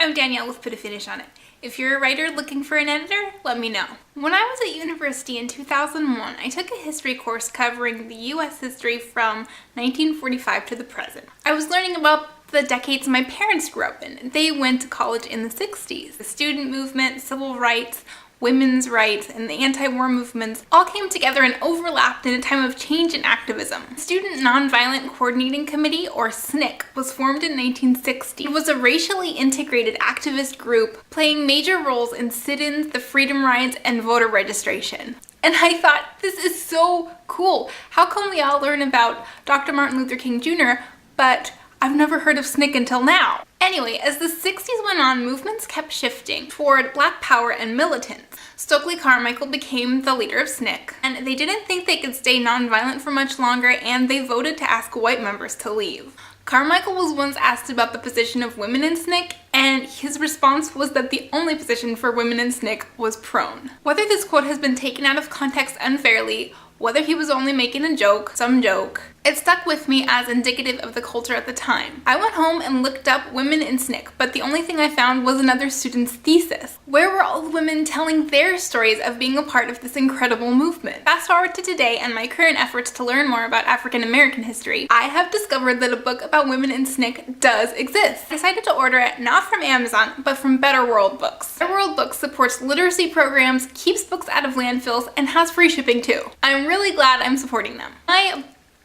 I'm Danielle with Put a Finish on It. If you're a writer looking for an editor, let me know. When I was at university in 2001, I took a history course covering the US history from 1945 to the present. I was learning about the decades my parents grew up in. They went to college in the 60s. The student movement, civil rights, women's rights, and the anti-war movements all came together and overlapped in a time of change and activism. The Student Nonviolent Coordinating Committee, or SNCC, was formed in 1960. It was a racially integrated activist group playing major roles in sit-ins, the freedom rides, and voter registration. And I thought, this is so cool. How come we all learn about Dr. Martin Luther King Jr., but I've never heard of SNCC until now? Anyway, as the 60s went on, movements kept shifting toward Black power and militants. Stokely Carmichael became the leader of SNCC, and they didn't think they could stay nonviolent for much longer, and they voted to ask white members to leave. Carmichael was once asked about the position of women in SNCC, and his response was that the only position for women in SNCC was prone. Whether this quote has been taken out of context unfairly, whether he was only making a joke, some joke, it stuck with me as indicative of the culture at the time. I went home and looked up women in SNCC, but the only thing I found was another student's thesis. Where were all the women telling their stories of being a part of this incredible movement? Fast forward to today and my current efforts to learn more about African American history, I have discovered that a book about women in SNCC does exist. I decided to order it not from Amazon, but from Better World Books. Better World Books supports literacy programs, keeps books out of landfills, and has free shipping too. I'm really glad I'm supporting them. My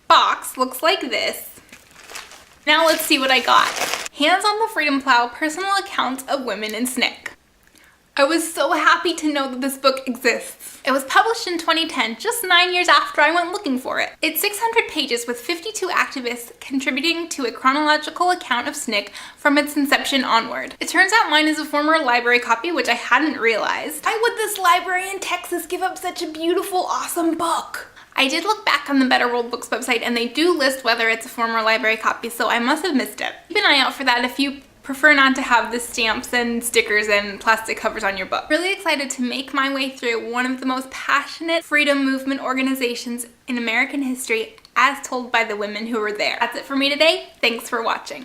box looks like this. Now let's see what I got. Hands on the Freedom Plow, Personal Accounts of Women in SNCC. I was so happy to know that this book exists. It was published in 2010, just 9 years after I went looking for it. It's 600 pages with 52 activists contributing to a chronological account of SNCC from its inception onward. It turns out mine is a former library copy, which I hadn't realized. Why would this library in Texas give up such a beautiful, awesome book? I did look back on the Better World Books website and they do list whether it's a former library copy, so I must have missed it. Keep an eye out for that if you prefer not to have the stamps and stickers and plastic covers on your book. Really excited to make my way through one of the most passionate freedom movement organizations in American history as told by the women who were there. That's it for me today. Thanks for watching.